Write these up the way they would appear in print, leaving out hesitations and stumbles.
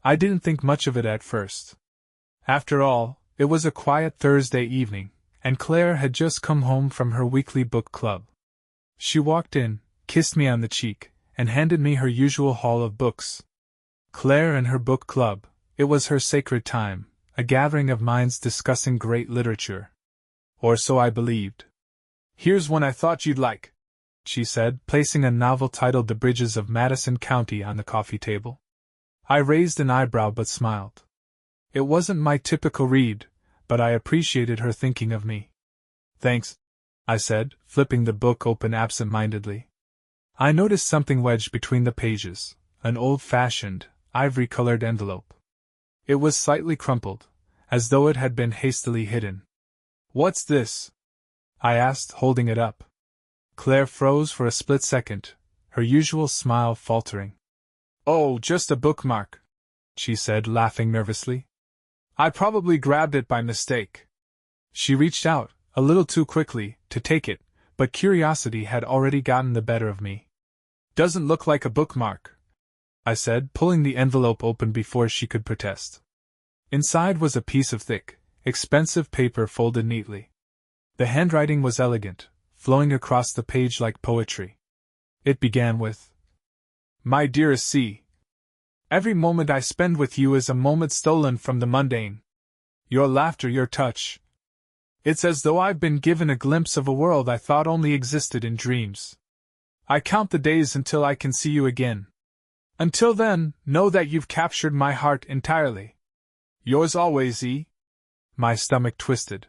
I didn't think much of it at first. After all, it was a quiet Thursday evening, and Claire had just come home from her weekly book club. She walked in, kissed me on the cheek, and handed me her usual haul of books. Claire and her book club, it was her sacred time, a gathering of minds discussing great literature. Or so I believed. "Here's one I thought you'd like," she said, placing a novel titled The Bridges of Madison County on the coffee table. I raised an eyebrow but smiled. It wasn't my typical read, but I appreciated her thinking of me. "Thanks," I said, flipping the book open absent-mindedly. I noticed something wedged between the pages, an old-fashioned, ivory-colored envelope. It was slightly crumpled, as though it had been hastily hidden. "What's this?" I asked, holding it up. Claire froze for a split second, her usual smile faltering. "Oh, just a bookmark," she said, laughing nervously. "I probably grabbed it by mistake." She reached out, a little too quickly, to take it, but curiosity had already gotten the better of me. "Doesn't look like a bookmark," I said, pulling the envelope open before she could protest. Inside was a piece of thick, expensive paper folded neatly. The handwriting was elegant, flowing across the page like poetry. It began with, "My dearest C. Every moment I spend with you is a moment stolen from the mundane. Your laughter, your touch. It's as though I've been given a glimpse of a world I thought only existed in dreams. I count the days until I can see you again. Until then, know that you've captured my heart entirely. Yours always, E." My stomach twisted.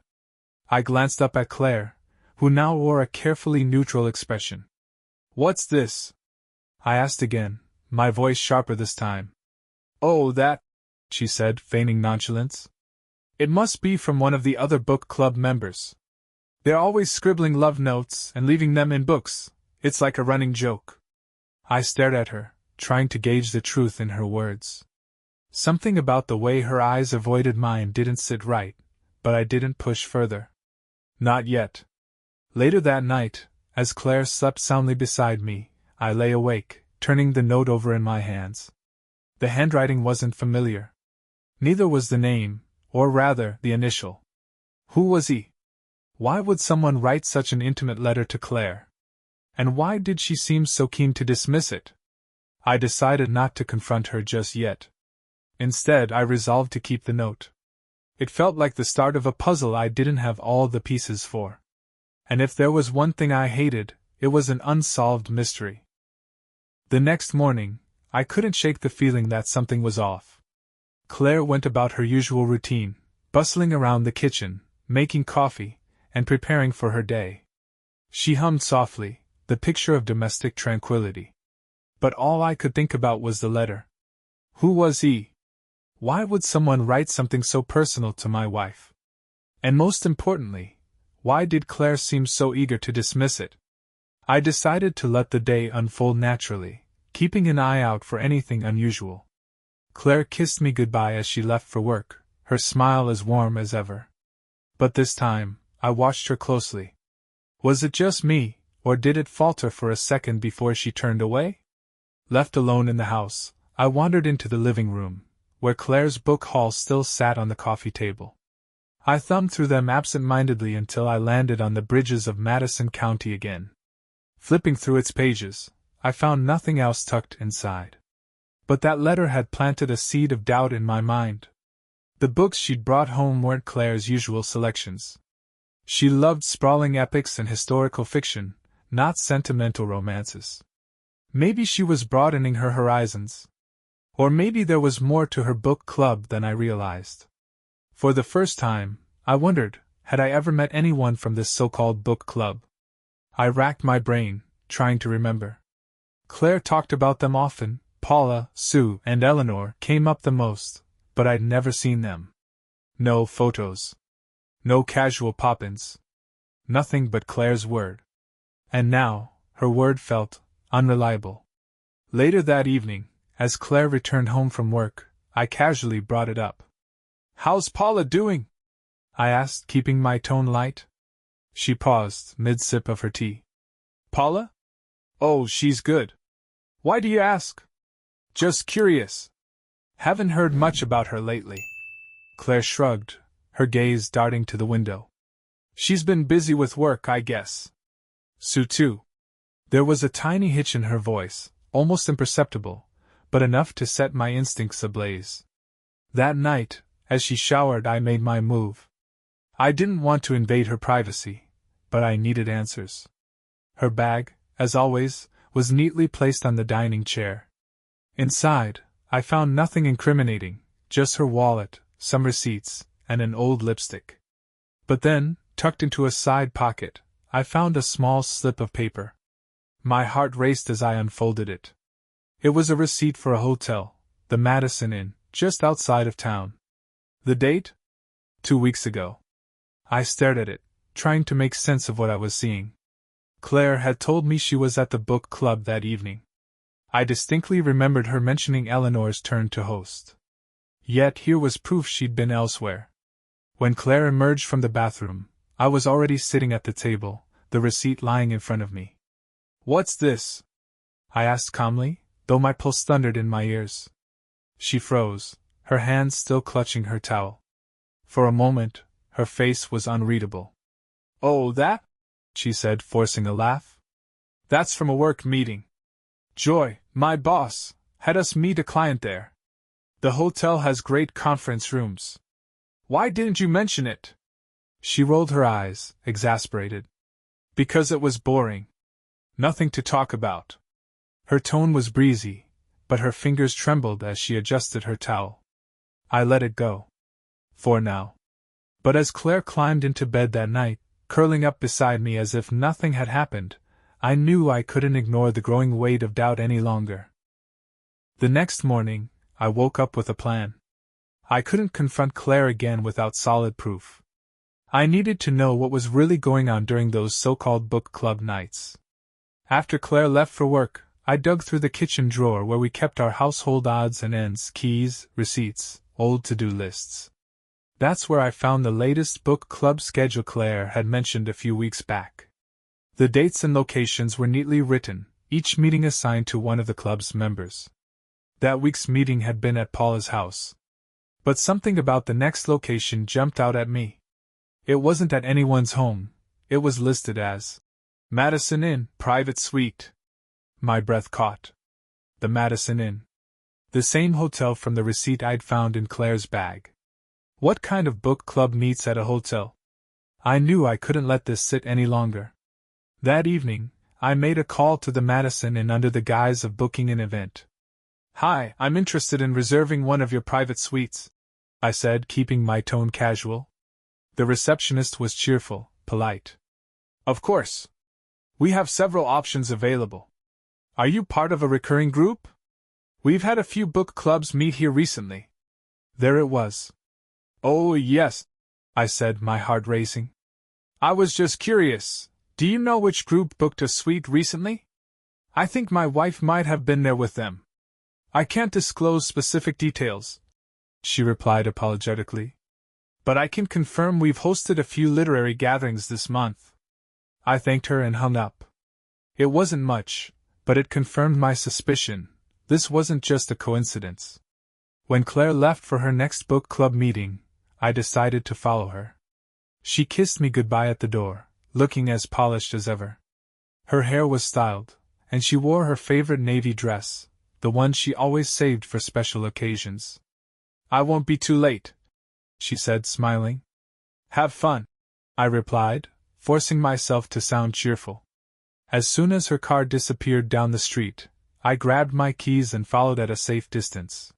I glanced up at Claire, who now wore a carefully neutral expression. "What's this?" I asked again, my voice sharper this time. "Oh, that," she said, feigning nonchalance. "It must be from one of the other book club members. They're always scribbling love notes and leaving them in books. It's like a running joke." I stared at her, trying to gauge the truth in her words. Something about the way her eyes avoided mine didn't sit right, but I didn't push further. Not yet. Later that night, as Claire slept soundly beside me, I lay awake, turning the note over in my hands. The handwriting wasn't familiar. Neither was the name, or rather, the initial. Who was he? Why would someone write such an intimate letter to Claire? And why did she seem so keen to dismiss it? I decided not to confront her just yet. Instead, I resolved to keep the note. It felt like the start of a puzzle I didn't have all the pieces for. And if there was one thing I hated, it was an unsolved mystery. The next morning, I couldn't shake the feeling that something was off. Claire went about her usual routine, bustling around the kitchen, making coffee, and preparing for her day. She hummed softly, the picture of domestic tranquility. But all I could think about was the letter. Who was he? Why would someone write something so personal to my wife? And most importantly, why did Claire seem so eager to dismiss it? I decided to let the day unfold naturally, keeping an eye out for anything unusual. Claire kissed me goodbye as she left for work, her smile as warm as ever. But this time, I watched her closely. Was it just me, or did it falter for a second before she turned away? Left alone in the house, I wandered into the living room, where Claire's book haul still sat on the coffee table. I thumbed through them absent-mindedly until I landed on The Bridges of Madison County again. Flipping through its pages, I found nothing else tucked inside. But that letter had planted a seed of doubt in my mind. The books she'd brought home weren't Claire's usual selections. She loved sprawling epics and historical fiction, not sentimental romances. Maybe she was broadening her horizons. Or maybe there was more to her book club than I realized. For the first time, I wondered, had I ever met anyone from this so-called book club? I racked my brain, trying to remember. Claire talked about them often. Paula, Sue, and Eleanor came up the most, but I'd never seen them. No photos. No casual pop-ins. Nothing but Claire's word. And now, her word felt unreliable. Later that evening, as Claire returned home from work, I casually brought it up. "How's Paula doing?" I asked, keeping my tone light. She paused, mid-sip of her tea. "Paula? Oh, she's good. Why do you ask?" "Just curious." Haven't heard much about her lately. Claire shrugged, her gaze darting to the window. She's been busy with work, I guess. Sue too. There was a tiny hitch in her voice, almost imperceptible, but enough to set my instincts ablaze. That night, as she showered, I made my move. I didn't want to invade her privacy, but I needed answers. Her bag, as always, was neatly placed on the dining chair. Inside, I found nothing incriminating, just her wallet, some receipts, and an old lipstick. But then, tucked into a side pocket, I found a small slip of paper. My heart raced as I unfolded it. It was a receipt for a hotel, the Madison Inn, just outside of town. The date? 2 weeks ago. I stared at it, trying to make sense of what I was seeing. Claire had told me she was at the book club that evening. I distinctly remembered her mentioning Eleanor's turn to host. Yet here was proof she'd been elsewhere. When Claire emerged from the bathroom, I was already sitting at the table, the receipt lying in front of me. "What's this?" I asked calmly, though my pulse thundered in my ears. She froze, her hands still clutching her towel. For a moment, her face was unreadable. "Oh, that?" she said, forcing a laugh. "That's from a work meeting. Joy, my boss, had us meet a client there. The hotel has great conference rooms. Why didn't you mention it?" She rolled her eyes, exasperated. "Because it was boring. Nothing to talk about." Her tone was breezy, but her fingers trembled as she adjusted her towel. I let it go. For now. But as Claire climbed into bed that night, curling up beside me as if nothing had happened, I knew I couldn't ignore the growing weight of doubt any longer. The next morning, I woke up with a plan. I couldn't confront Claire again without solid proof. I needed to know what was really going on during those so-called book club nights. After Claire left for work, I dug through the kitchen drawer where we kept our household odds and ends, keys, receipts, old to-do lists. That's where I found the latest book club schedule Claire had mentioned a few weeks back. The dates and locations were neatly written, each meeting assigned to one of the club's members. That week's meeting had been at Paula's house. But something about the next location jumped out at me. It wasn't at anyone's home, it was listed as Madison Inn, private suite. My breath caught. The Madison Inn. The same hotel from the receipt I'd found in Claire's bag. What kind of book club meets at a hotel? I knew I couldn't let this sit any longer. That evening, I made a call to the Madison Inn under the guise of booking an event. "Hi, I'm interested in reserving one of your private suites," I said, keeping my tone casual. The receptionist was cheerful, polite. "Of course. We have several options available. Are you part of a recurring group? We've had a few book clubs meet here recently." There it was. "Oh, yes," I said, my heart racing. "I was just curious. Do you know which group booked a suite recently? I think my wife might have been there with them." "I can't disclose specific details," she replied apologetically. "But I can confirm we've hosted a few literary gatherings this month." I thanked her and hung up. It wasn't much, but it confirmed my suspicion. This wasn't just a coincidence. When Claire left for her next book club meeting, I decided to follow her. She kissed me goodbye at the door, looking as polished as ever. Her hair was styled, and she wore her favorite navy dress, the one she always saved for special occasions. "I won't be too late," she said, smiling. "Have fun," I replied, forcing myself to sound cheerful. As soon as her car disappeared down the street, I grabbed my keys and followed at a safe distance.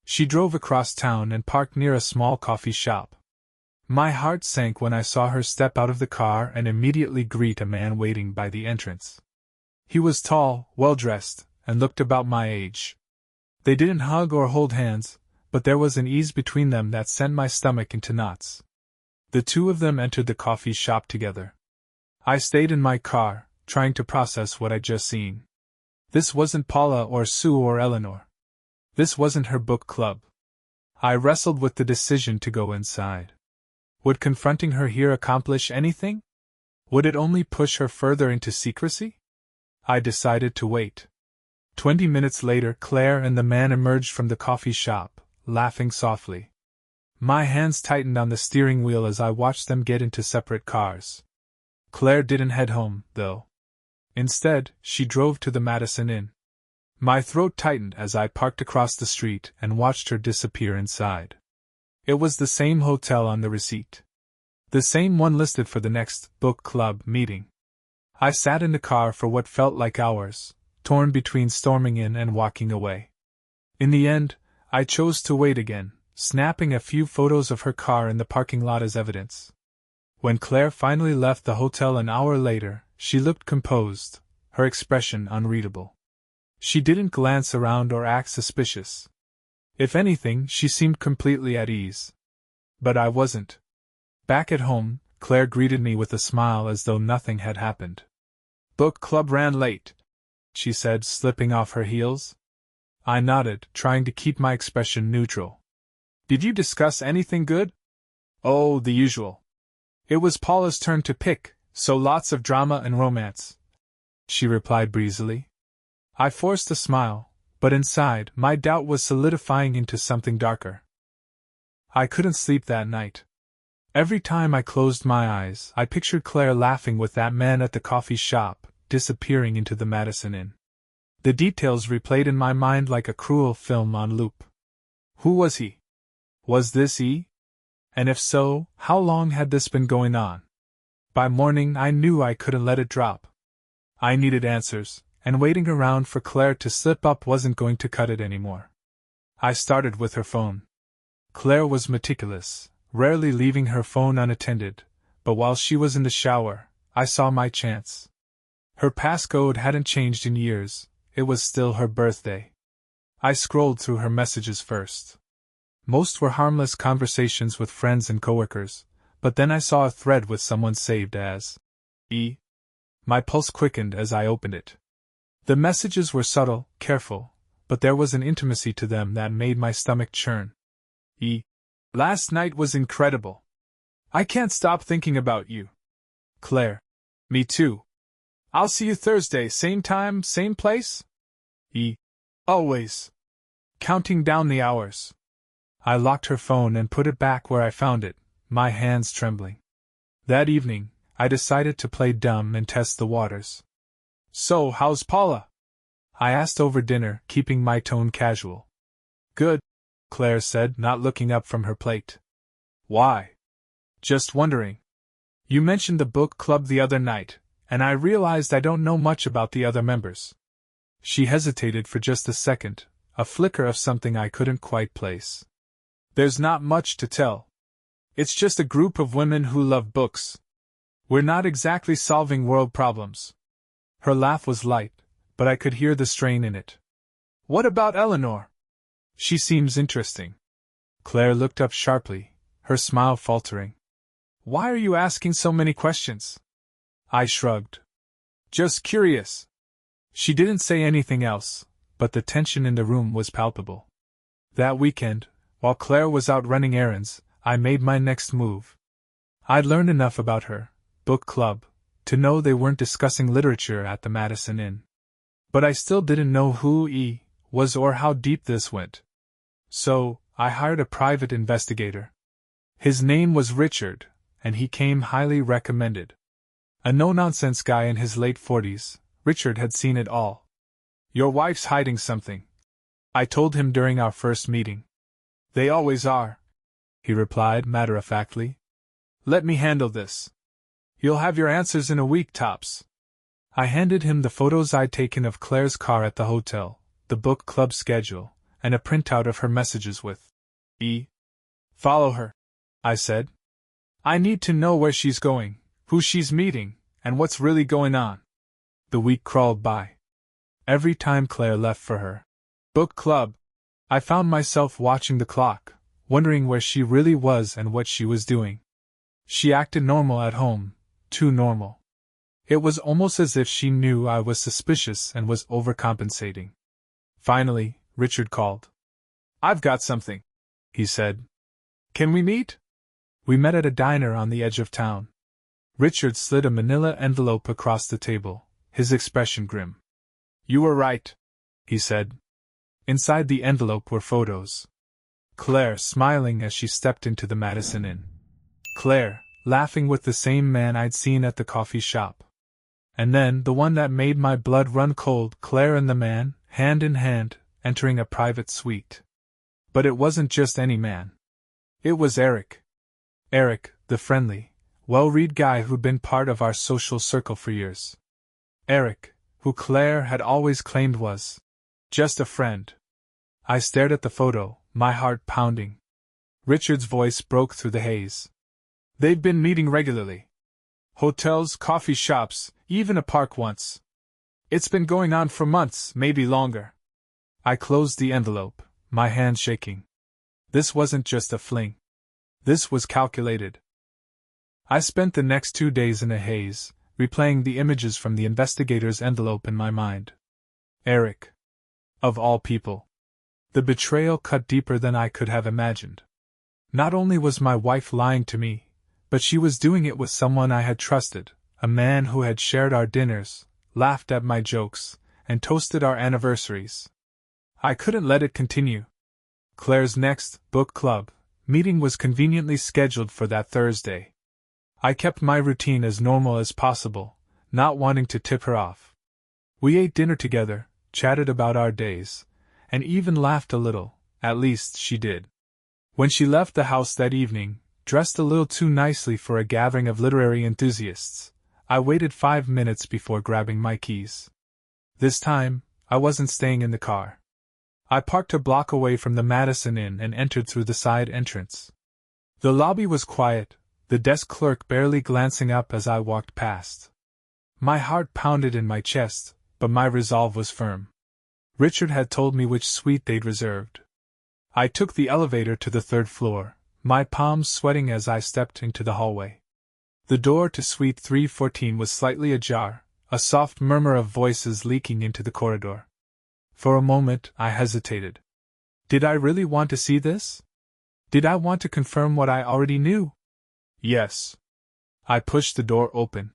She drove across town and parked near a small coffee shop. My heart sank when I saw her step out of the car and immediately greet a man waiting by the entrance. He was tall, well-dressed, and looked about my age. They didn't hug or hold hands, but there was an ease between them that sent my stomach into knots. The two of them entered the coffee shop together. I stayed in my car, trying to process what I'd just seen. This wasn't Paula or Sue or Eleanor. This wasn't her book club. I wrestled with the decision to go inside. Would confronting her here accomplish anything? Would it only push her further into secrecy? I decided to wait. 20 minutes later, Claire and the man emerged from the coffee shop, laughing softly. My hands tightened on the steering wheel as I watched them get into separate cars. Claire didn't head home, though. Instead, she drove to the Madison Inn. My throat tightened as I parked across the street and watched her disappear inside. It was the same hotel on the receipt. The same one listed for the next book club meeting. I sat in the car for what felt like hours, torn between storming in and walking away. In the end, I chose to wait again, snapping a few photos of her car in the parking lot as evidence. When Claire finally left the hotel an hour later, she looked composed, her expression unreadable. She didn't glance around or act suspicious. If anything, she seemed completely at ease. But I wasn't. Back at home, Claire greeted me with a smile as though nothing had happened. "Book club ran late," she said, slipping off her heels. I nodded, trying to keep my expression neutral. "Did you discuss anything good?" "Oh, the usual. It was Paula's turn to pick, so lots of drama and romance," she replied breezily. I forced a smile, but inside, my doubt was solidifying into something darker. I couldn't sleep that night. Every time I closed my eyes, I pictured Claire laughing with that man at the coffee shop, disappearing into the Madison Inn. The details replayed in my mind like a cruel film on loop. Who was he? Was this E? And if so, how long had this been going on? By morning, I knew I couldn't let it drop. I needed answers, and waiting around for Claire to slip up wasn't going to cut it anymore. I started with her phone. Claire was meticulous, rarely leaving her phone unattended, but while she was in the shower, I saw my chance. Her passcode hadn't changed in years, it was still her birthday. I scrolled through her messages first. Most were harmless conversations with friends and coworkers, but then I saw a thread with someone saved as E. My pulse quickened as I opened it. The messages were subtle, careful, but there was an intimacy to them that made my stomach churn. E. Last night was incredible. I can't stop thinking about you. Claire. Me too. I'll see you Thursday, same time, same place? E. Always. Counting down the hours. I locked her phone and put it back where I found it, my hands trembling. That evening, I decided to play dumb and test the waters. "So, how's Paula?" I asked over dinner, keeping my tone casual. "Good," Claire said, not looking up from her plate. "Why?" "Just wondering. You mentioned the book club the other night, and I realized I don't know much about the other members." She hesitated for just a second, a flicker of something I couldn't quite place. "There's not much to tell. It's just a group of women who love books. We're not exactly solving world problems." Her laugh was light, but I could hear the strain in it. "What about Eleanor? She seems interesting." Claire looked up sharply, her smile faltering. "Why are you asking so many questions?" I shrugged. "Just curious." She didn't say anything else, but the tension in the room was palpable. That weekend, while Claire was out running errands, I made my next move. I'd learned enough about her book club to know they weren't discussing literature at the Madison Inn. But I still didn't know who E. was or how deep this went. So, I hired a private investigator. His name was Richard, and he came highly recommended. A no-nonsense guy in his late 40s, Richard had seen it all. "Your wife's hiding something," I told him during our first meeting. "They always are," he replied matter-of-factly. "Let me handle this. You'll have your answers in a week tops." I handed him the photos I'd taken of Claire's car at the hotel, the book club schedule, and a printout of her messages with E. "Follow her," I said. "I need to know where she's going, who she's meeting, and what's really going on." The week crawled by. Every time Claire left for her book club, I found myself watching the clock, wondering where she really was and what she was doing. She acted normal at home, too normal. It was almost as if she knew I was suspicious and was overcompensating. Finally, Richard called. "I've got something," he said. "Can we meet?" We met at a diner on the edge of town. Richard slid a manila envelope across the table, his expression grim. "You were right. he said. Inside the envelope were photos. Claire smiling as she stepped into the Madison Inn. Claire, laughing with the same man I'd seen at the coffee shop. And then, the one that made my blood run cold, Claire and the man, hand in hand, entering a private suite. But it wasn't just any man. It was Eric. Eric, the friendly, well-read guy who'd been part of our social circle for years. Eric, who Claire had always claimed was just a friend. I stared at the photo, my heart pounding. Richard's voice broke through the haze. They've been meeting regularly. Hotels, coffee shops, even a park once. It's been going on for months, maybe longer. I closed the envelope, my hand shaking. This wasn't just a fling. This was calculated. I spent the next 2 days in a haze, replaying the images from the investigator's envelope in my mind. Eric. Of all people. The betrayal cut deeper than I could have imagined. Not only was my wife lying to me, but she was doing it with someone I had trusted, a man who had shared our dinners, laughed at my jokes, and toasted our anniversaries. I couldn't let it continue. Claire's next book club meeting was conveniently scheduled for that Thursday. I kept my routine as normal as possible, not wanting to tip her off. We ate dinner together, chatted about our days, and even laughed a little, at least she did. When she left the house that evening, dressed a little too nicely for a gathering of literary enthusiasts, I waited 5 minutes before grabbing my keys. This time, I wasn't staying in the car. I parked a block away from the Madison Inn and entered through the side entrance. The lobby was quiet, the desk clerk barely glancing up as I walked past. My heart pounded in my chest, but my resolve was firm. Richard had told me which suite they'd reserved. I took the elevator to the 3rd floor, my palms sweating as I stepped into the hallway. The door to suite 314 was slightly ajar, a soft murmur of voices leaking into the corridor. For a moment, I hesitated. Did I really want to see this? Did I want to confirm what I already knew? Yes. I pushed the door open.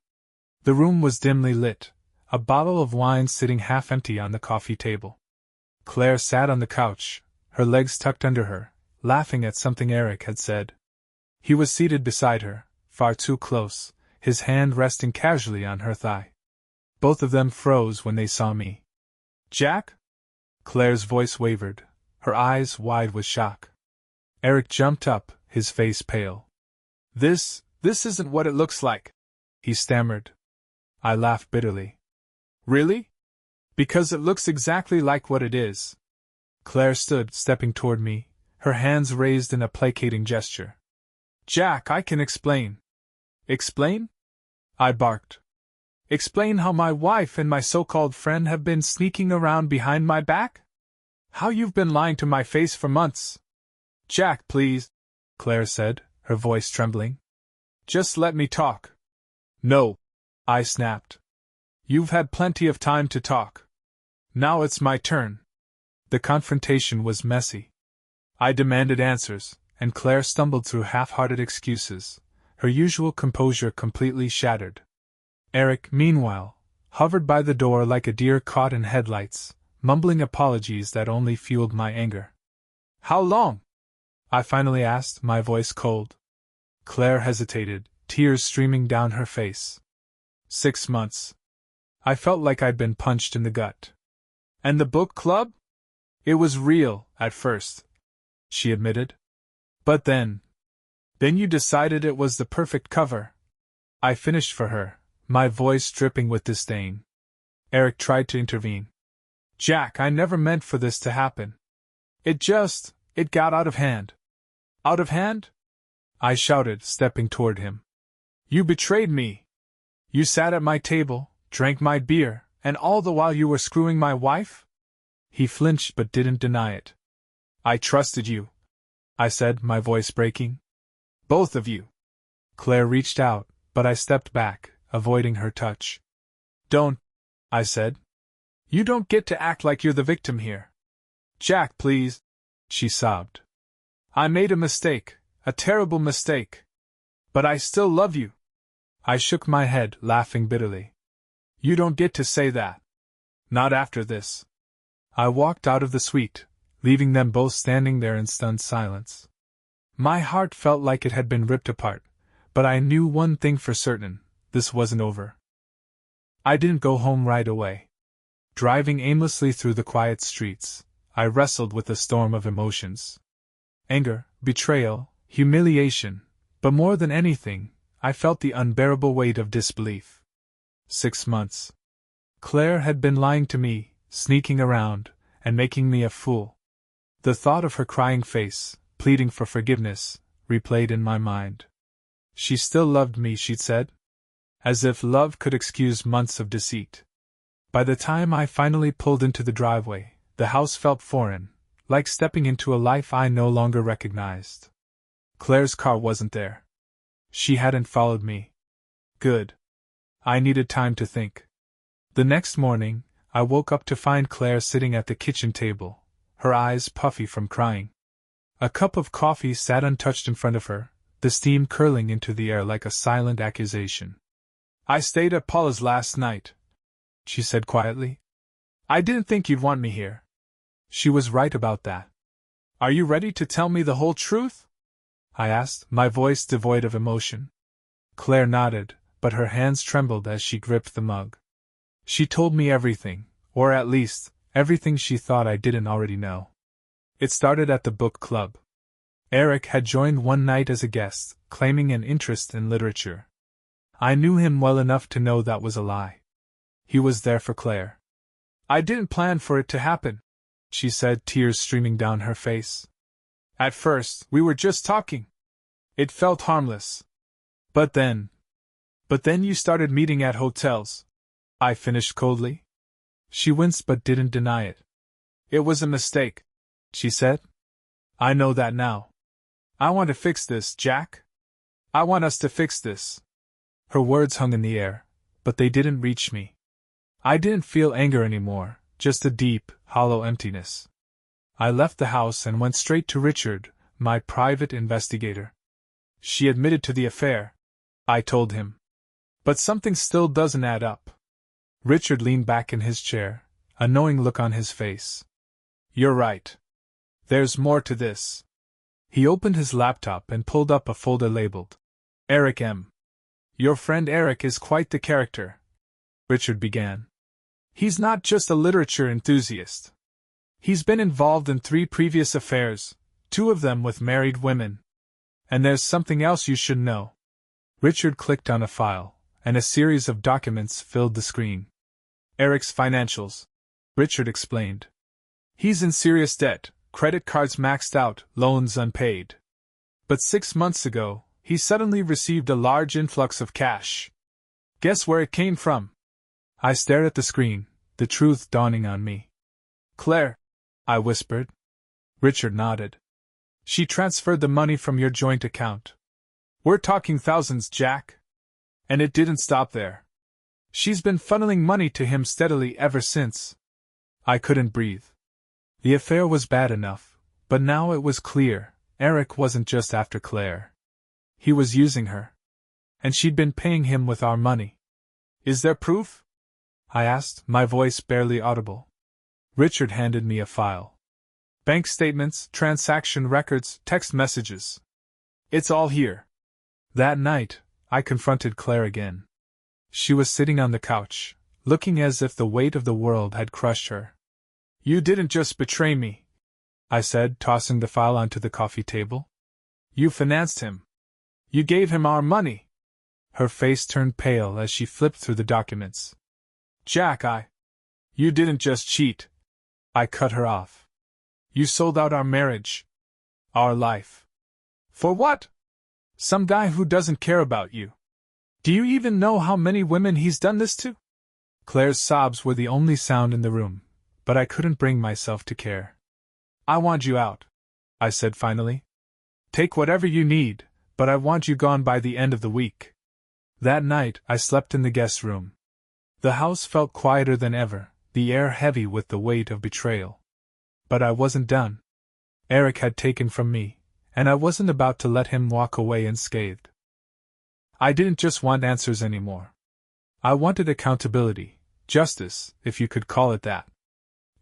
The room was dimly lit, a bottle of wine sitting half empty on the coffee table. Claire sat on the couch, her legs tucked under her, laughing at something Eric had said. He was seated beside her, far too close, his hand resting casually on her thigh. Both of them froze when they saw me. Jack? Claire's voice wavered, her eyes wide with shock. Eric jumped up, his face pale. This isn't what it looks like, he stammered. I laughed bitterly. Really? Because it looks exactly like what it is. Claire stood, stepping toward me, her hands raised in a placating gesture. Jack, I can explain. Explain? I barked. Explain how my wife and my so-called friend have been sneaking around behind my back? How you've been lying to my face for months. Jack, please, Claire said, her voice trembling. Just let me talk. No, I snapped. You've had plenty of time to talk. Now it's my turn. The confrontation was messy. I demanded answers, and Claire stumbled through half-hearted excuses, her usual composure completely shattered. Eric, meanwhile, hovered by the door like a deer caught in headlights, mumbling apologies that only fueled my anger. How long? I finally asked, my voice cold. Claire hesitated, tears streaming down her face. 6 months. I felt like I'd been punched in the gut. And the book club? It was real, at first, she admitted. But then you decided it was the perfect cover. I finished for her, my voice dripping with disdain. Eric tried to intervene. Jack, I never meant for this to happen. It got out of hand. Out of hand? I shouted, stepping toward him. You betrayed me. You sat at my table, drank my beer, and all the while you were screwing my wife? He flinched but didn't deny it. I trusted you, I said, my voice breaking. Both of you. Claire reached out, but I stepped back, avoiding her touch. Don't, I said. You don't get to act like you're the victim here. Jack, please, she sobbed. I made a mistake, a terrible mistake. But I still love you. I shook my head, laughing bitterly. You don't get to say that. Not after this. I walked out of the suite, leaving them both standing there in stunned silence. My heart felt like it had been ripped apart, but I knew one thing for certain: this wasn't over. I didn't go home right away. Driving aimlessly through the quiet streets, I wrestled with a storm of emotions. Anger, betrayal, humiliation, but more than anything, I felt the unbearable weight of disbelief. 6 months. Claire had been lying to me, sneaking around, and making me a fool. The thought of her crying face, pleading for forgiveness, replayed in my mind. She still loved me, she'd said. As if love could excuse months of deceit. By the time I finally pulled into the driveway, the house felt foreign, like stepping into a life I no longer recognized. Claire's car wasn't there. She hadn't followed me. Good. I needed time to think. The next morning, I woke up to find Claire sitting at the kitchen table, her eyes puffy from crying. A cup of coffee sat untouched in front of her, the steam curling into the air like a silent accusation. "I stayed at Paula's last night," she said quietly. "I didn't think you'd want me here." She was right about that. "Are you ready to tell me the whole truth?" I asked, my voice devoid of emotion. Claire nodded, but her hands trembled as she gripped the mug. She told me everything, or at least, everything she thought I didn't already know. It started at the book club. Eric had joined one night as a guest, claiming an interest in literature. I knew him well enough to know that was a lie. He was there for Claire. "I didn't plan for it to happen," she said, tears streaming down her face. "At first, we were just talking. It felt harmless. But then you started meeting at hotels," I finished coldly. She winced but didn't deny it. "It was a mistake," she said. "I know that now. I want to fix this, Jack. I want us to fix this." Her words hung in the air, but they didn't reach me. I didn't feel anger anymore, just a deep, hollow emptiness. I left the house and went straight to Richard, my private investigator. "She admitted to the affair," I told him. "But something still doesn't add up." Richard leaned back in his chair, a knowing look on his face. "You're right. There's more to this." He opened his laptop and pulled up a folder labeled Eric M. "Your friend Eric is quite the character," Richard began. "He's not just a literature enthusiast. He's been involved in 3 previous affairs, 2 of them with married women. And there's something else you should know." Richard clicked on a file, and a series of documents filled the screen. "Eric's financials," Richard explained. "He's in serious debt, credit cards maxed out, loans unpaid. But 6 months ago, he suddenly received a large influx of cash. Guess where it came from?" I stared at the screen, the truth dawning on me. "Claire," I whispered. Richard nodded. "She transferred the money from your joint account. We're talking thousands, Jack. And it didn't stop there. She's been funneling money to him steadily ever since." I couldn't breathe. The affair was bad enough, but now it was clear, Eric wasn't just after Claire. He was using her. And she'd been paying him with our money. "Is there proof?" I asked, my voice barely audible. Richard handed me a file. "Bank statements, transaction records, text messages. It's all here." That night, I confronted Claire again. She was sitting on the couch, looking as if the weight of the world had crushed her. "You didn't just betray me," I said, tossing the file onto the coffee table. "You financed him. You gave him our money." Her face turned pale as she flipped through the documents. "Jack, You didn't just cheat." I cut her off. "You sold out our marriage. Our life. For what? Some guy who doesn't care about you. Do you even know how many women he's done this to?" Claire's sobs were the only sound in the room, but I couldn't bring myself to care. "I want you out," I said finally. "Take whatever you need, but I want you gone by the end of the week." That night, I slept in the guest room. The house felt quieter than ever, the air heavy with the weight of betrayal. But I wasn't done. Eric had taken from me, and I wasn't about to let him walk away unscathed. I didn't just want answers anymore. I wanted accountability, justice, if you could call it that.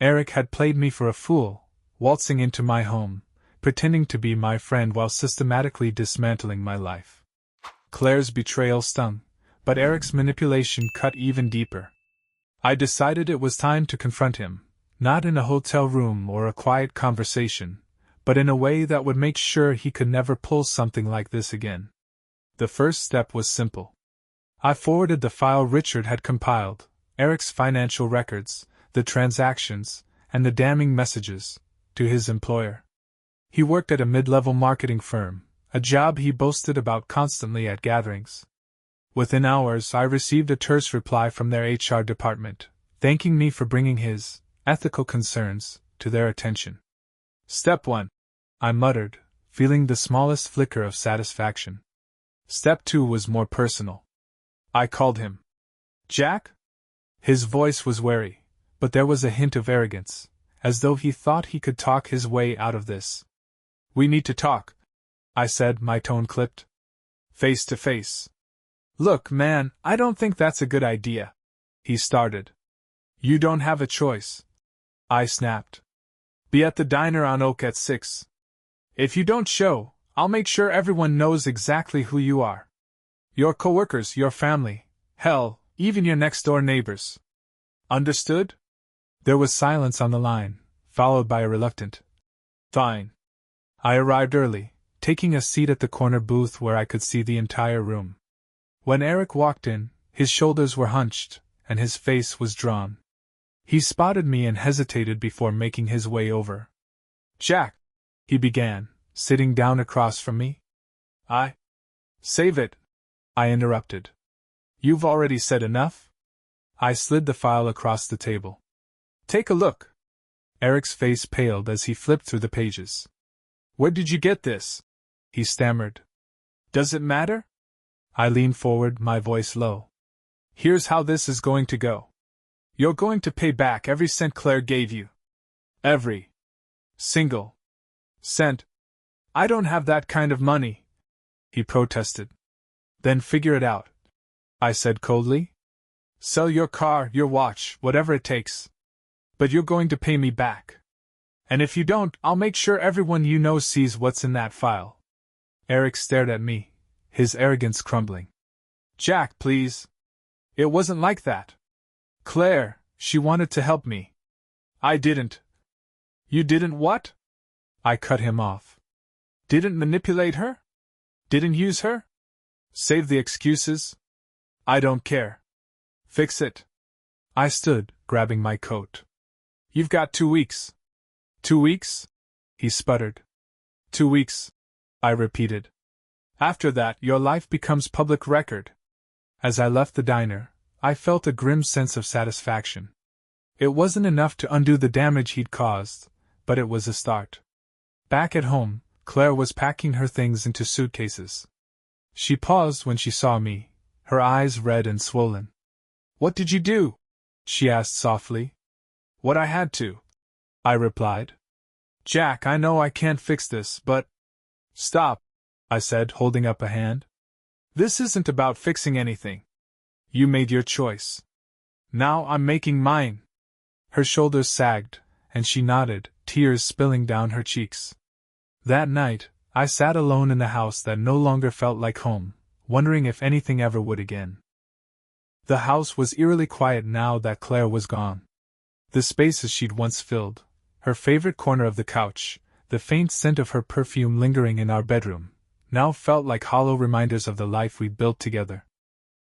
Eric had played me for a fool, waltzing into my home, pretending to be my friend while systematically dismantling my life. Claire's betrayal stung, but Eric's manipulation cut even deeper. I decided it was time to confront him, not in a hotel room or a quiet conversation, but in a way that would make sure he could never pull something like this again. The first step was simple. I forwarded the file Richard had compiled, Eric's financial records, the transactions, and the damning messages, to his employer. He worked at a mid-level marketing firm, a job he boasted about constantly at gatherings. Within hours, I received a terse reply from their HR department, thanking me for bringing his ethical concerns to their attention. Step 1, I muttered, feeling the smallest flicker of satisfaction. Step 2 was more personal. I called him. Jack? His voice was wary, but there was a hint of arrogance, as though he thought he could talk his way out of this. We need to talk, I said, my tone clipped. Face to face. Look, man, I don't think that's a good idea, he started. You don't have a choice, I snapped. Be at the diner on Oak at 6. If you don't show, I'll make sure everyone knows exactly who you are. Your coworkers, your family, hell, even your next-door neighbors. Understood? There was silence on the line, followed by a reluctant, fine. I arrived early, taking a seat at the corner booth where I could see the entire room. When Eric walked in, his shoulders were hunched, and his face was drawn. He spotted me and hesitated before making his way over. Jack, he began, sitting down across from me. Save it, I interrupted. You've already said enough? I slid the file across the table. Take a look. Eric's face paled as he flipped through the pages. Where did you get this? He stammered. Does it matter? I leaned forward, my voice low. Here's how this is going to go. You're going to pay back every cent Claire gave you. Every single cent. I don't have that kind of money, he protested. Then figure it out, I said coldly. Sell your car, your watch, whatever it takes. But you're going to pay me back. And if you don't, I'll make sure everyone you know sees what's in that file. Eric stared at me, his arrogance crumbling. Jack, please. It wasn't like that. Claire, she wanted to help me. I didn't. You didn't what? I cut him off. Didn't manipulate her? Didn't use her? Save the excuses? I don't care. Fix it. I stood, grabbing my coat. You've got 2 weeks. 2 weeks? He sputtered. 2 weeks, I repeated. After that, your life becomes public record. As I left the diner, I felt a grim sense of satisfaction. It wasn't enough to undo the damage he'd caused, but it was a start. Back at home, Claire was packing her things into suitcases. She paused when she saw me, her eyes red and swollen. What did you do? She asked softly. What I had to, I replied. Jack, I know I can't fix this, but… Stop, I said, holding up a hand. This isn't about fixing anything. You made your choice. Now I'm making mine. Her shoulders sagged, and she nodded, tears spilling down her cheeks. That night, I sat alone in the house that no longer felt like home, wondering if anything ever would again. The house was eerily quiet now that Claire was gone. The spaces she'd once filled, her favorite corner of the couch, the faint scent of her perfume lingering in our bedroom, now felt like hollow reminders of the life we'd built together.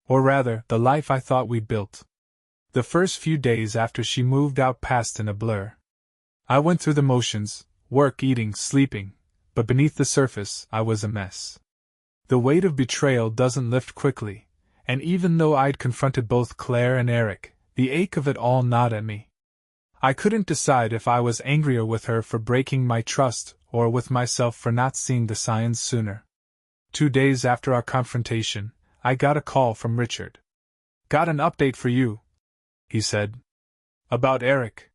Or rather, the life I thought we'd built. The first few days after she moved out passed in a blur. I went through the motions, work, eating, sleeping, but beneath the surface, I was a mess. The weight of betrayal doesn't lift quickly, and even though I'd confronted both Claire and Eric, the ache of it all gnawed at me. I couldn't decide if I was angrier with her for breaking my trust or with myself for not seeing the signs sooner. 2 days after our confrontation, I got a call from Richard. Got an update for you, he said. About Eric.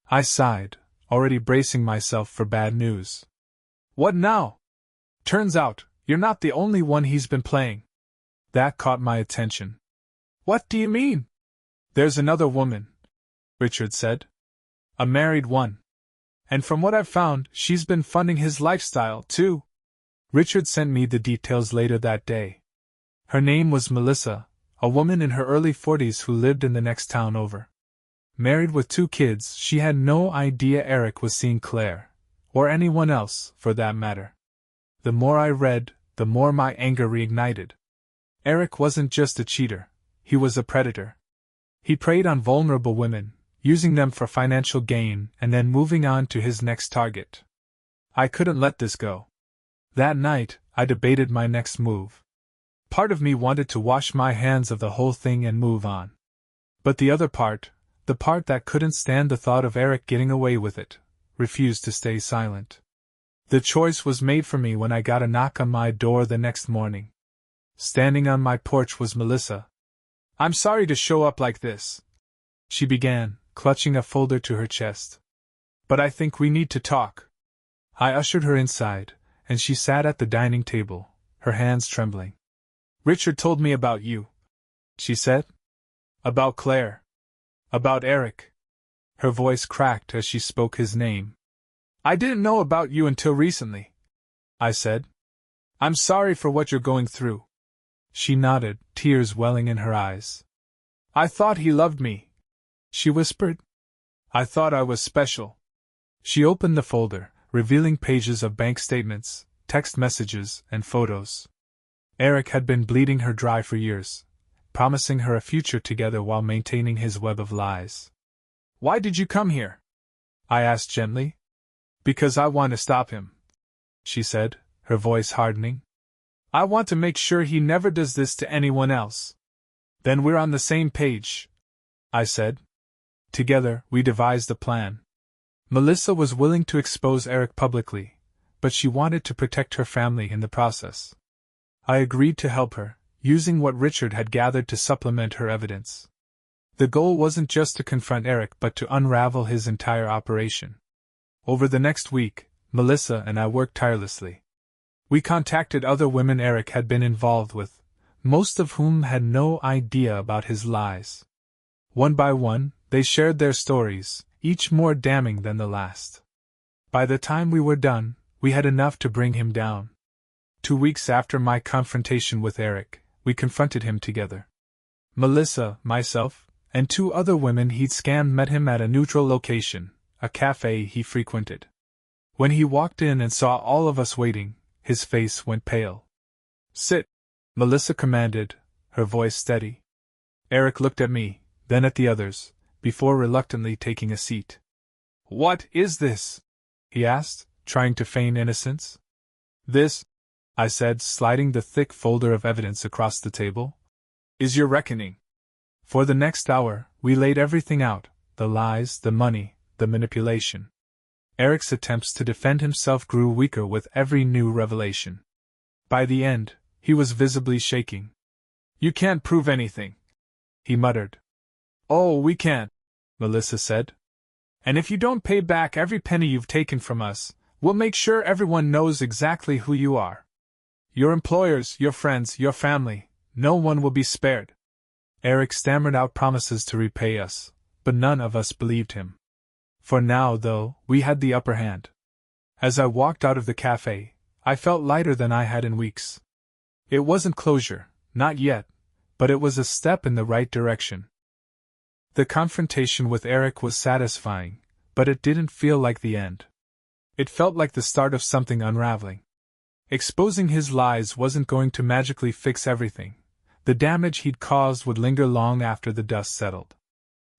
I sighed, already bracing myself for bad news. What now? Turns out, you're not the only one he's been playing. That caught my attention. What do you mean? There's another woman, Richard said. A married one. And from what I've found, she's been funding his lifestyle, too. Richard sent me the details later that day. Her name was Melissa, a woman in her early 40s who lived in the next town over. Married with 2 kids, she had no idea Eric was seeing Claire, or anyone else, for that matter. The more I read, the more my anger reignited. Eric wasn't just a cheater, he was a predator. He preyed on vulnerable women, using them for financial gain and then moving on to his next target. I couldn't let this go. That night, I debated my next move. Part of me wanted to wash my hands of the whole thing and move on. But the other part, the part that couldn't stand the thought of Eric getting away with it, refused to stay silent. The choice was made for me when I got a knock on my door the next morning. Standing on my porch was Melissa. "I'm sorry to show up like this," she began, clutching a folder to her chest. "But I think we need to talk." I ushered her inside, and she sat at the dining table, her hands trembling. "Richard told me about you," she said. "About Claire. About Eric." Her voice cracked as she spoke his name. "I didn't know about you until recently," I said. "I'm sorry for what you're going through." She nodded, tears welling in her eyes. "I thought he loved me," she whispered. "I thought I was special." She opened the folder, revealing pages of bank statements, text messages, and photos. Eric had been bleeding her dry for years, promising her a future together while maintaining his web of lies. "Why did you come here?" I asked gently. "Because I want to stop him," she said, her voice hardening. "I want to make sure he never does this to anyone else." "Then we're on the same page," I said. Together, we devised a plan. Melissa was willing to expose Eric publicly, but she wanted to protect her family in the process. I agreed to help her, using what Richard had gathered to supplement her evidence. The goal wasn't just to confront Eric but to unravel his entire operation. Over the next week, Melissa and I worked tirelessly. We contacted other women Eric had been involved with, most of whom had no idea about his lies. One by one, they shared their stories, each more damning than the last. By the time we were done, we had enough to bring him down. 2 weeks after my confrontation with Eric, we confronted him together. Melissa, myself, and 2 other women he'd scammed met him at a neutral location, a cafe he frequented. When he walked in and saw all of us waiting, his face went pale. "Sit," Melissa commanded, her voice steady. Eric looked at me, then at the others, before reluctantly taking a seat. "What is this?" he asked, trying to feign innocence. "This," I said, sliding the thick folder of evidence across the table, "is your reckoning." For the next hour, we laid everything out, the lies, the money, the manipulation. Eric's attempts to defend himself grew weaker with every new revelation. By the end, he was visibly shaking. "You can't prove anything," he muttered. "Oh, we can't," Melissa said. "And if you don't pay back every penny you've taken from us, we'll make sure everyone knows exactly who you are. Your employers, your friends, your family, no one will be spared." Eric stammered out promises to repay us, but none of us believed him. For now, though, we had the upper hand. As I walked out of the cafe, I felt lighter than I had in weeks. It wasn't closure, not yet, but it was a step in the right direction. The confrontation with Eric was satisfying, but it didn't feel like the end. It felt like the start of something unraveling. Exposing his lies wasn't going to magically fix everything. The damage he'd caused would linger long after the dust settled.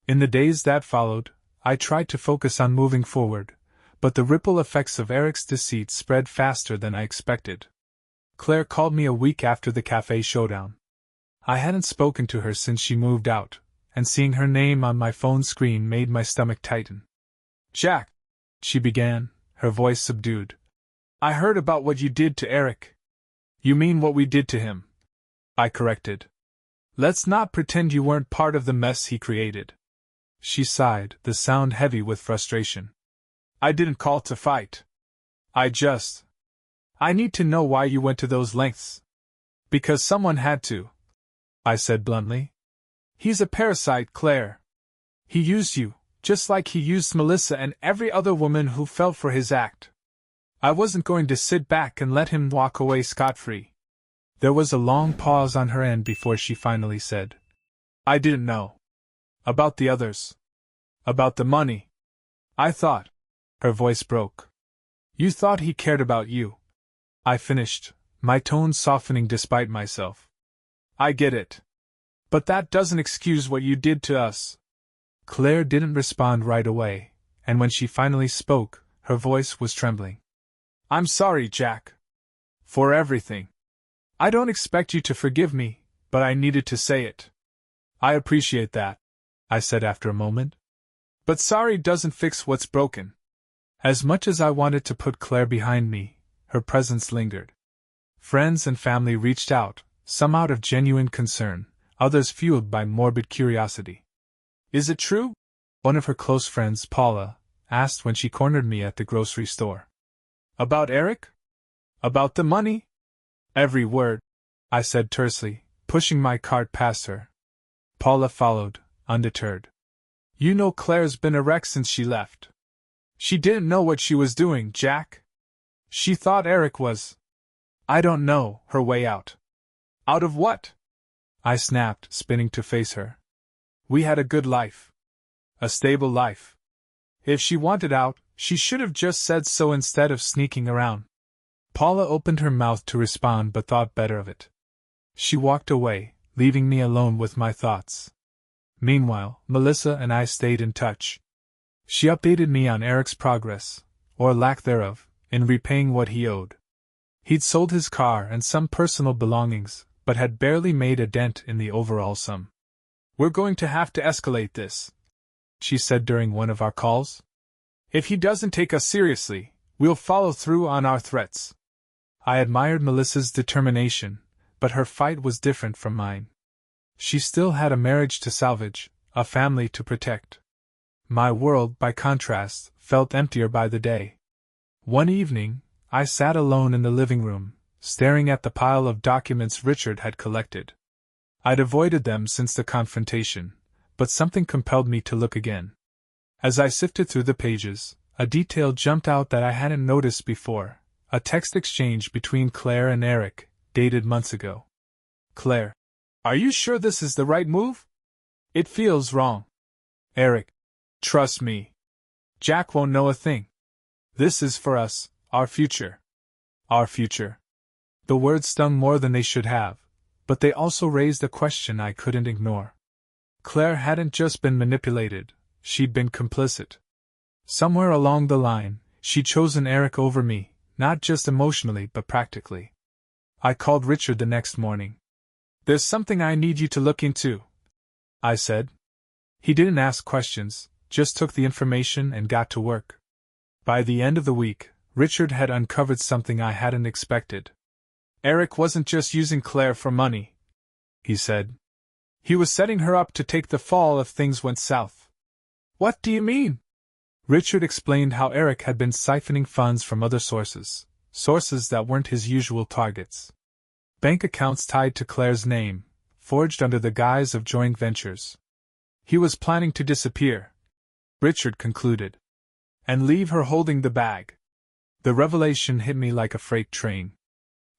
In the days that followed, I tried to focus on moving forward, but the ripple effects of Eric's deceit spread faster than I expected. Claire called me a week after the cafe showdown. I hadn't spoken to her since she moved out, and seeing her name on my phone screen made my stomach tighten. "Jack," she began, her voice subdued, "I heard about what you did to Eric." "You mean what we did to him," I corrected. "Let's not pretend you weren't part of the mess he created." She sighed, the sound heavy with frustration. "I didn't call to fight. I need to know why you went to those lengths." "Because someone had to," I said bluntly. "He's a parasite, Claire. He used you, just like he used Melissa and every other woman who fell for his act. I wasn't going to sit back and let him walk away scot-free. There was a long pause on her end before she finally said, "I didn't know. About the others. About the money. I thought." Her voice broke. "You thought he cared about you," I finished, my tone softening despite myself. "I get it. But that doesn't excuse what you did to us." Claire didn't respond right away, and when she finally spoke, her voice was trembling. "I'm sorry, Jack. For everything. I don't expect you to forgive me, but I needed to say it." "I appreciate that," I said after a moment. "But sorry doesn't fix what's broken." As much as I wanted to put Claire behind me, her presence lingered. Friends and family reached out, some out of genuine concern, others fueled by morbid curiosity. "Is it true?" one of her close friends, Paula, asked when she cornered me at the grocery store. "About Eric? About the money?" "Every word," I said tersely, pushing my cart past her. Paula followed, undeterred. "You know Claire's been a wreck since she left. She didn't know what she was doing, Jack. She thought Eric was, I don't know, her way out." "Out of what?" I snapped, spinning to face her. "We had a good life. A stable life. If she wanted out, she should have just said so instead of sneaking around." Paula opened her mouth to respond but thought better of it. She walked away, leaving me alone with my thoughts. Meanwhile, Melissa and I stayed in touch. She updated me on Eric's progress, or lack thereof, in repaying what he owed. He'd sold his car and some personal belongings, but had barely made a dent in the overall sum. "We're going to have to escalate this," she said during one of our calls. "If he doesn't take us seriously, we'll follow through on our threats." I admired Melissa's determination, but her fight was different from mine. She still had a marriage to salvage, a family to protect. My world, by contrast, felt emptier by the day. One evening, I sat alone in the living room, staring at the pile of documents Richard had collected. I'd avoided them since the confrontation, but something compelled me to look again. As I sifted through the pages, a detail jumped out that I hadn't noticed before, a text exchange between Claire and Eric, dated months ago. "Claire, are you sure this is the right move? It feels wrong." "Eric, trust me. Jack won't know a thing. This is for us, our future." Our future. The words stung more than they should have, but they also raised a question I couldn't ignore. Claire hadn't just been manipulated, she'd been complicit. Somewhere along the line, she'd chosen Eric over me, not just emotionally but practically. I called Richard the next morning. "There's something I need you to look into," I said. He didn't ask questions, just took the information and got to work. By the end of the week, Richard had uncovered something I hadn't expected. "Eric wasn't just using Claire for money," he said. "He was setting her up to take the fall if things went south." "What do you mean?" Richard explained how Eric had been siphoning funds from other sources that weren't his usual targets. Bank accounts tied to Claire's name, forged under the guise of joint ventures. He was planning to disappear, Richard concluded, and leave her holding the bag. The revelation hit me like a freight train.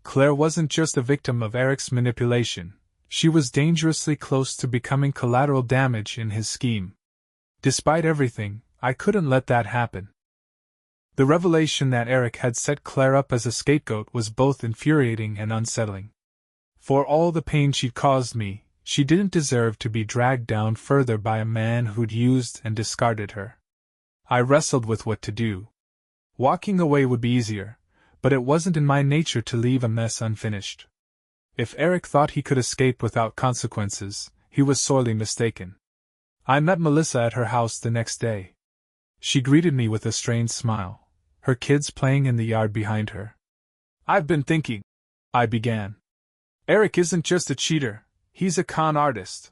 Claire wasn't just a victim of Eric's manipulation, she was dangerously close to becoming collateral damage in his scheme. Despite everything, I couldn't let that happen. The revelation that Eric had set Claire up as a scapegoat was both infuriating and unsettling. For all the pain she'd caused me, she didn't deserve to be dragged down further by a man who'd used and discarded her. I wrestled with what to do. Walking away would be easier, but it wasn't in my nature to leave a mess unfinished. If Eric thought he could escape without consequences, he was sorely mistaken. I met Melissa at her house the next day. She greeted me with a strained smile, her kids playing in the yard behind her. "I've been thinking," I began. "Eric isn't just a cheater, he's a con artist.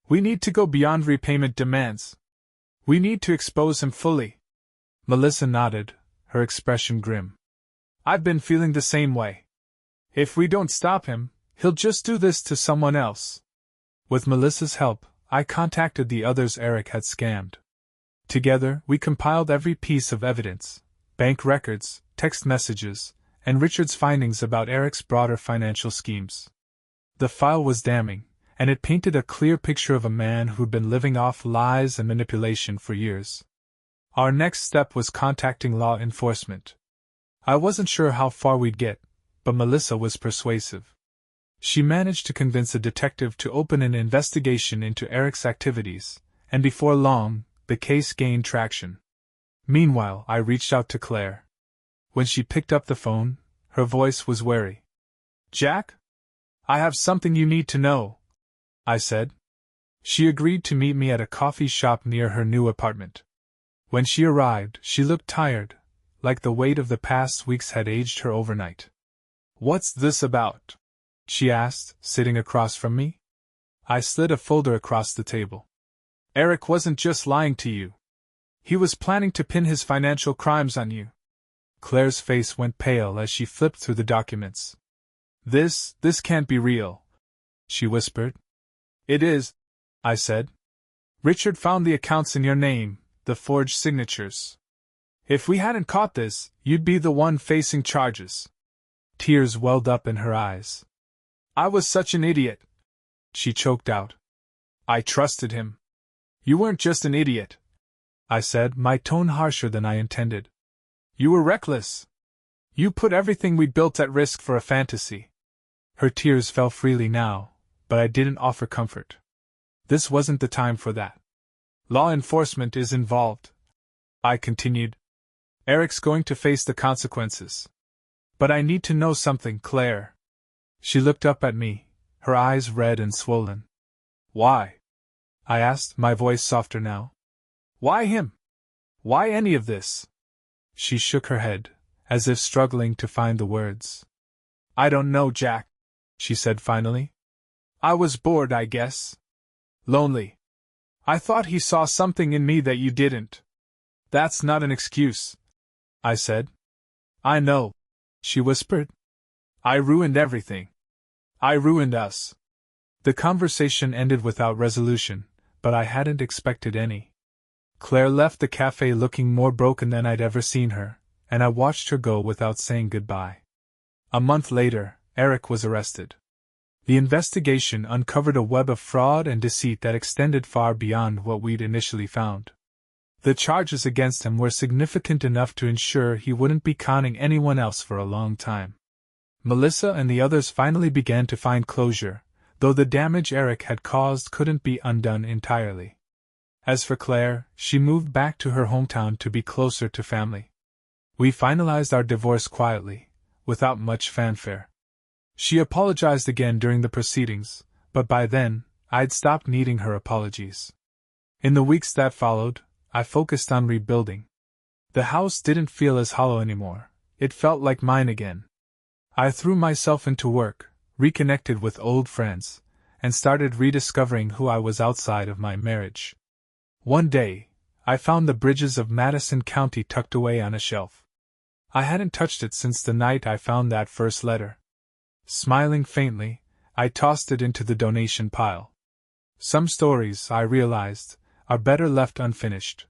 We need to go beyond repayment demands. We need to expose him fully." Melissa nodded, her expression grim. "I've been feeling the same way. If we don't stop him, he'll just do this to someone else." With Melissa's help, I contacted the others Eric had scammed. Together, we compiled every piece of evidence: bank records, text messages, and Richard's findings about Eric's broader financial schemes. The file was damning, and it painted a clear picture of a man who'd been living off lies and manipulation for years. Our next step was contacting law enforcement. I wasn't sure how far we'd get, but Melissa was persuasive. She managed to convince a detective to open an investigation into Eric's activities, and before long, the case gained traction. Meanwhile, I reached out to Claire. When she picked up the phone, her voice was wary. "Jack? I have something you need to know," I said. She agreed to meet me at a coffee shop near her new apartment. When she arrived, she looked tired, like the weight of the past weeks had aged her overnight. "What's this about?" she asked, sitting across from me. I slid a folder across the table. "Eric wasn't just lying to you. He was planning to pin his financial crimes on you." Claire's face went pale as she flipped through the documents. This can't be real," she whispered. "It is," I said. "Richard found the accounts in your name, the forged signatures. If we hadn't caught this, you'd be the one facing charges." Tears welled up in her eyes. "I was such an idiot," she choked out. "I trusted him." "You weren't just an idiot," I said, my tone harsher than I intended. "You were reckless. You put everything we built at risk for a fantasy." Her tears fell freely now, but I didn't offer comfort. This wasn't the time for that. "Law enforcement is involved," I continued. "Eric's going to face the consequences. But I need to know something, Claire." She looked up at me, her eyes red and swollen. "Why?" I asked, my voice softer now. "Why him? Why any of this?" She shook her head, as if struggling to find the words. "I don't know, Jack," she said finally. "I was bored, I guess. Lonely. I thought he saw something in me that you didn't." "That's not an excuse," I said. "I know," she whispered. "I ruined everything. I ruined us." The conversation ended without resolution, but I hadn't expected any. Claire left the cafe looking more broken than I'd ever seen her, and I watched her go without saying goodbye. A month later, Eric was arrested. The investigation uncovered a web of fraud and deceit that extended far beyond what we'd initially found. The charges against him were significant enough to ensure he wouldn't be conning anyone else for a long time. Melissa and the others finally began to find closure, though the damage Eric had caused couldn't be undone entirely. As for Claire, she moved back to her hometown to be closer to family. We finalized our divorce quietly, without much fanfare. She apologized again during the proceedings, but by then, I'd stopped needing her apologies. In the weeks that followed, I focused on rebuilding. The house didn't feel as hollow anymore, it felt like mine again. I threw myself into work, reconnected with old friends, and started rediscovering who I was outside of my marriage. One day, I found the Bridges of Madison County tucked away on a shelf. I hadn't touched it since the night I found that first letter. Smiling faintly, I tossed it into the donation pile. Some stories, I realized, are better left unfinished.